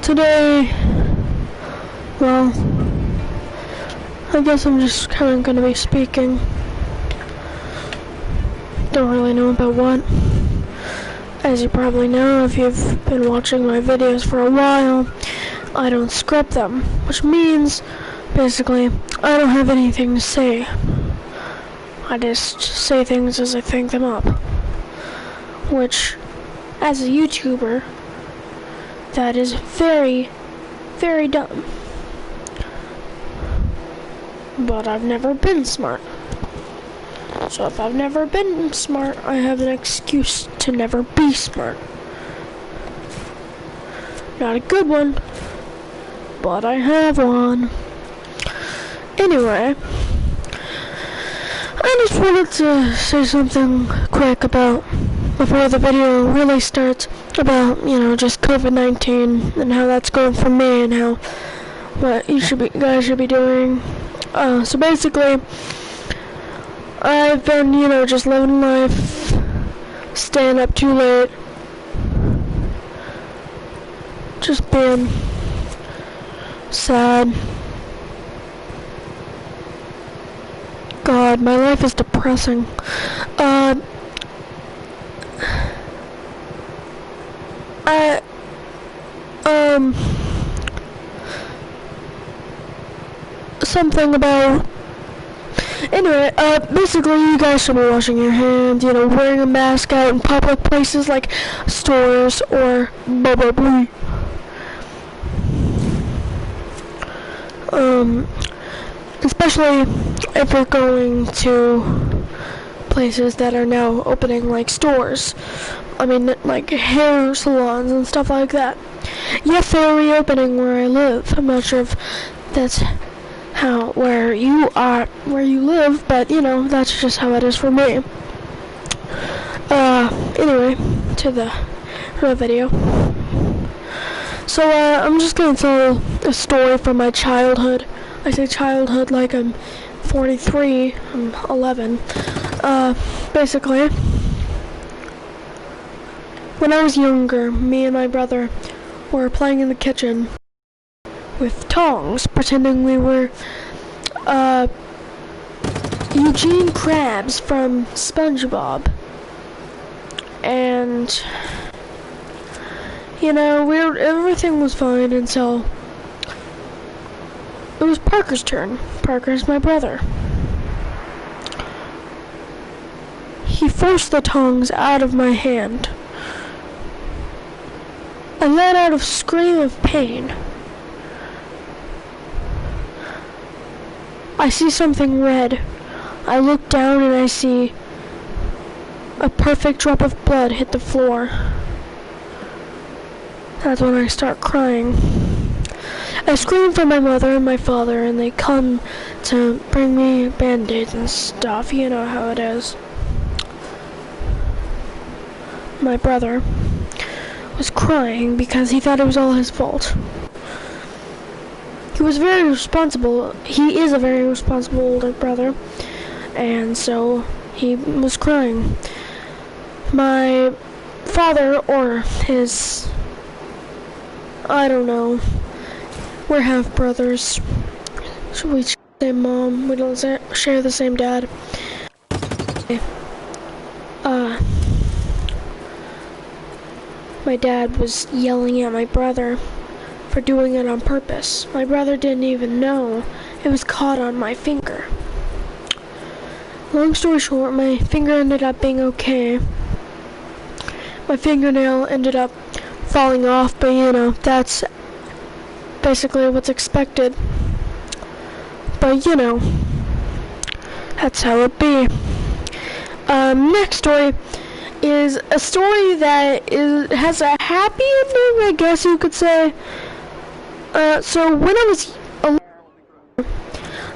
Today, well, I guess I'm just kind of going to be speaking. Don't really know about what. As you probably know, if you've been watching my videos for a while, I don't script them, which means, basically, I don't have anything to say. I just say things as I think them up. Which, as a YouTuber, that is very, very dumb. But I've never been smart. So if I've never been smart, I have an excuse to never be smart. Not a good one, but I have one. Anyway, I just wanted to say something quick about, before the video really starts, about, just COVID-19 and how that's going for me and how, what you guys should be doing. So basically, I've been, just living life, staying up too late, just being sad. God, my life is depressing. Something about, anyway, basically you guys should be washing your hands, wearing a mask out in public places like stores or blah blah blah. Especially if you're going to places that are now opening, like stores. I mean, like hair salons and stuff like that. Yes, they're reopening where I live. I'm not sure if that's where you live, but that's just how it is for me. Anyway, to the real video. So, I'm just gonna tell a story from my childhood. I say childhood like I'm 43, I'm 11. Basically, when I was younger, me and my brother were playing in the kitchen with tongs, pretending we were, Eugene Krabs from SpongeBob. And, everything was fine until it was Parker's turn. Parker's my brother. He forced the tongs out of my hand. I let out a scream of pain. I see something red. I look down and I see a perfect drop of blood hit the floor. That's when I start crying. I scream for my mother and my father, and they come to bring me Band-Aids and stuff. You know how it is. My brother was crying because he thought it was all his fault. He was very responsible. He is a very responsible older brother, and so he was crying. My father, or his, I don't know, we're half brothers. So we share the same mom. We don't share the same dad. My dad was yelling at my brother for doing it on purpose. My brother didn't even know it was caught on my finger. Long story short, my finger ended up being okay. My fingernail ended up falling off, but that's basically what's expected. But that's how it be. Next story is a story that has a happy ending, I guess you could say. So when I was 11,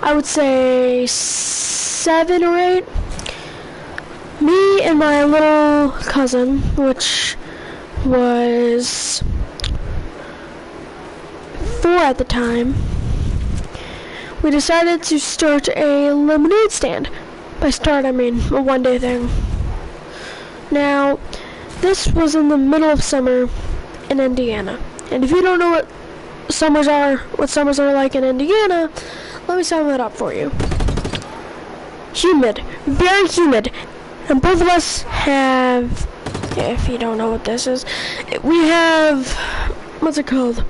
I would say 7 or 8, me and my little cousin, which was 4 at the time, we decided to start a lemonade stand. By start, I mean a one-day thing. Now, this was in the middle of summer in Indiana. And if you don't know what summers are like in Indiana, let me sum it up for you. Humid, very humid. And both of us have, if you don't know what this is, we have, what's it called?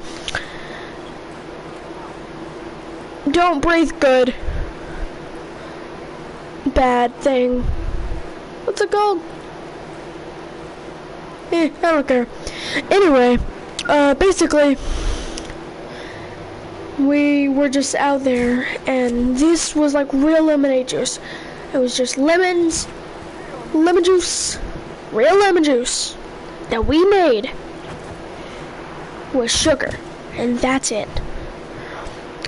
Don't breathe good. Bad thing. What's it called? I don't care. Anyway, basically, we were just out there, and this was like real lemonade juice. It was just lemons, lemon juice, real lemon juice that we made with sugar, and that's it.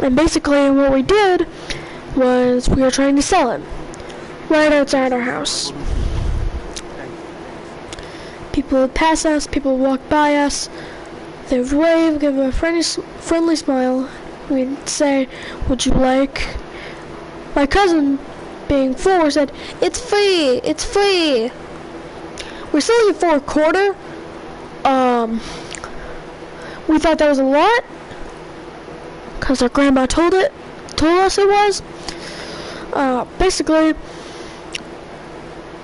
And basically what we did was we were trying to sell it right outside our house. People would pass us, people would walk by us, they would wave, give a friendly smile. We'd say, would you like? My cousin, being 4, said, it's free, it's free. We're selling it for $0.25. We thought that was a lot, because our grandma told us it was. Basically,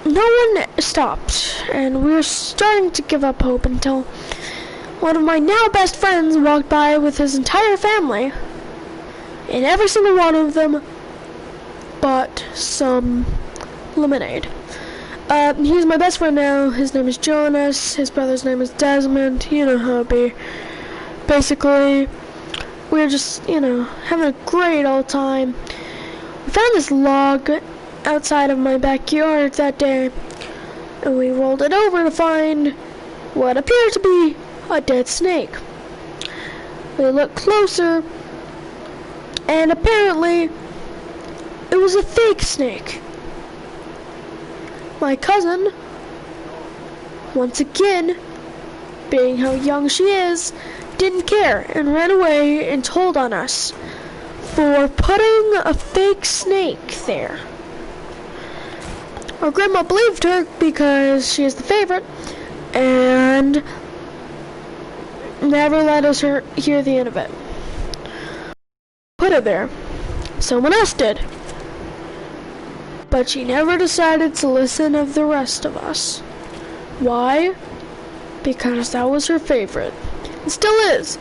no one stopped, and we were starting to give up hope until one of my now best friends walked by with his entire family, and every single one of them bought some lemonade. He's my best friend now. His name is Jonas. His brother's name is Desmond. You know how it be. Basically, we were just, having a great old time. We found this log outside of my backyard that day, and we rolled it over to find what appeared to be a dead snake. We looked closer, and apparently it was a fake snake. My cousin, once again, being how young she is, didn't care and ran away and told on us for putting a fake snake there. Our grandma believed her because she is the favorite and never let us hear the end of it. Put it there. Someone else did. But she never decided to listen to the rest of us. Why? Because that was her favorite. It still is.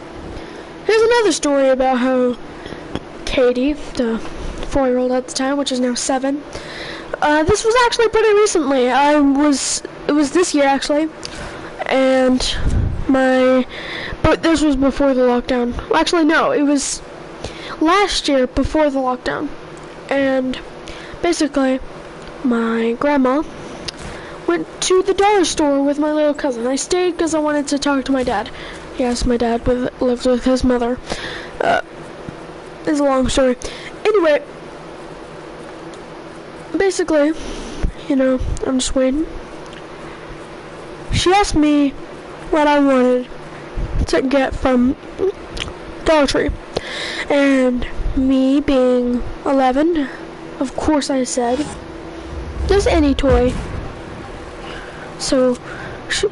Here's another story about how Katie, the 4-year-old at the time, which is now 7, this was actually pretty recently. It was this year actually, but this was before the lockdown. Well, actually no, it was last year before the lockdown. And basically, my grandma went to the dollar store with my little cousin. I stayed because I wanted to talk to my dad. Yes, my dad lived with his mother. It's a long story. Anyway, basically, I'm just waiting. She asked me what I wanted to get from Dollar Tree. And me being 11, of course I said, just any toy. So,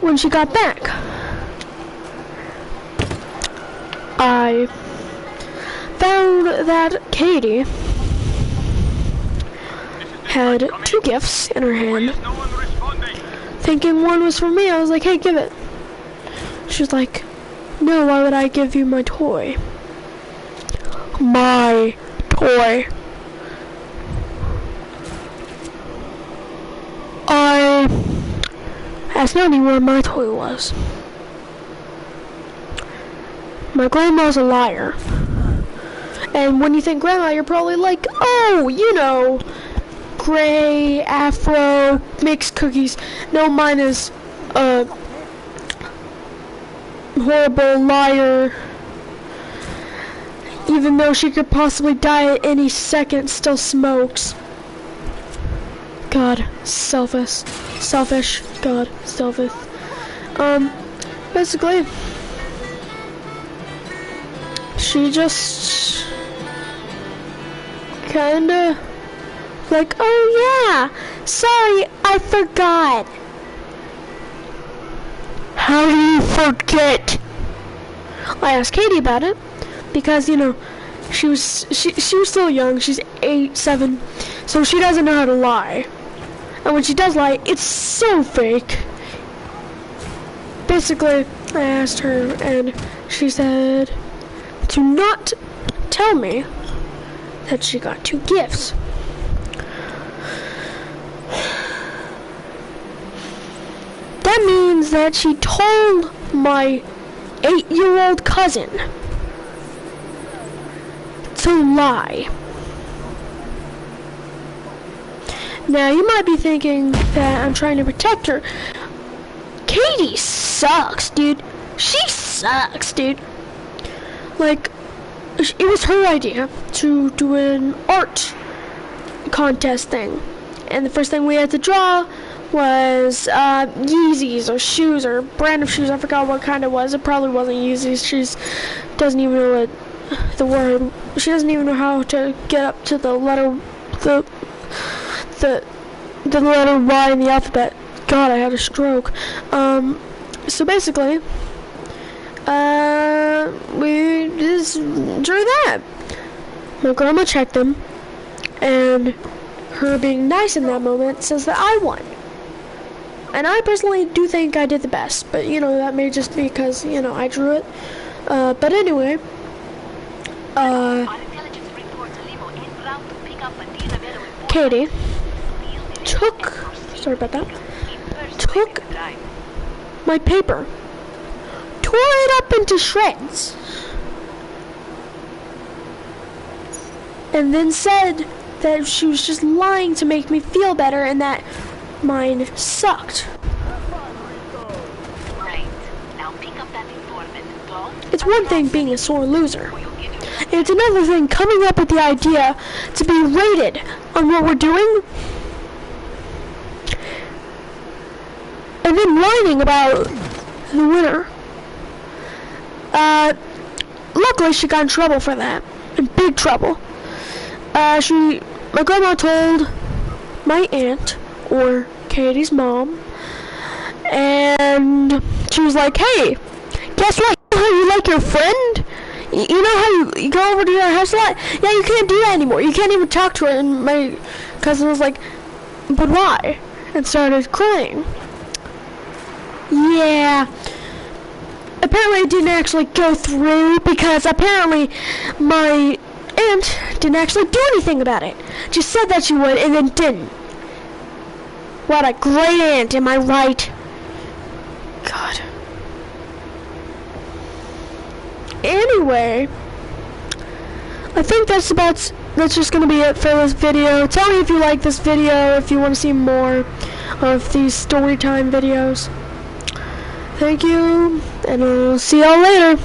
when she got back, I found that Katie had 2 gifts in her hand. Thinking one was for me, I was like, hey, give it. She was like, no, why would I give you my toy? My toy. I asked Noni where my toy was. My grandma's a liar. And when you think grandma, you're probably like, oh, gray, afro, makes cookies. No, mine is a horrible liar. Even though she could possibly die at any second, still smokes. God, selfish. God, selfish. Basically, she just kinda like, oh yeah, sorry, I forgot. How do you forget? I asked Katie about it because, you know, she was still young. She's 8, 7, so she doesn't know how to lie. And when she does lie, it's so fake. Basically, I asked her, and she said to not tell me that she got 2 gifts. That means that she told my 8-year-old cousin to lie. Now, you might be thinking that I'm trying to protect her. Katie sucks, dude. She sucks, dude. Like, it was her idea to do an art contest thing. And the first thing we had to draw was Yeezys or shoes or brand of shoes. I forgot what kind it was. It probably wasn't Yeezys. She doesn't even know what the word. She doesn't even know how to get up to the letter the letter Y in the alphabet. God, I had a stroke. So basically, we just drew that. My grandma checked them, and her being nice in that moment says that I won. And I personally do think I did the best, but you know, that may just be because, you know, I drew it. But anyway, Katie took my paper, tore it up into shreds, and then said that she was just lying to make me feel better and that mine sucked. It's one thing being a sore loser. And it's another thing coming up with the idea to be rated on what we're doing and then whining about the winner. Luckily she got in trouble for that. In big trouble. My grandma told my aunt, or Katie's mom, and she was like, hey, guess what? You know how you like your friend? You know how you go over to your house a lot? Yeah, you can't do that anymore. You can't even talk to her. And my cousin was like, but why? And started crying. Yeah. Apparently it didn't actually go through because apparently my aunt didn't actually do anything about it. Just said that she would and then didn't. What a great aunt, am I right? God. Anyway, I think that's just gonna be it for this video. Tell me if you like this video, if you want to see more of these story time videos. Thank you, and I'll see y'all later.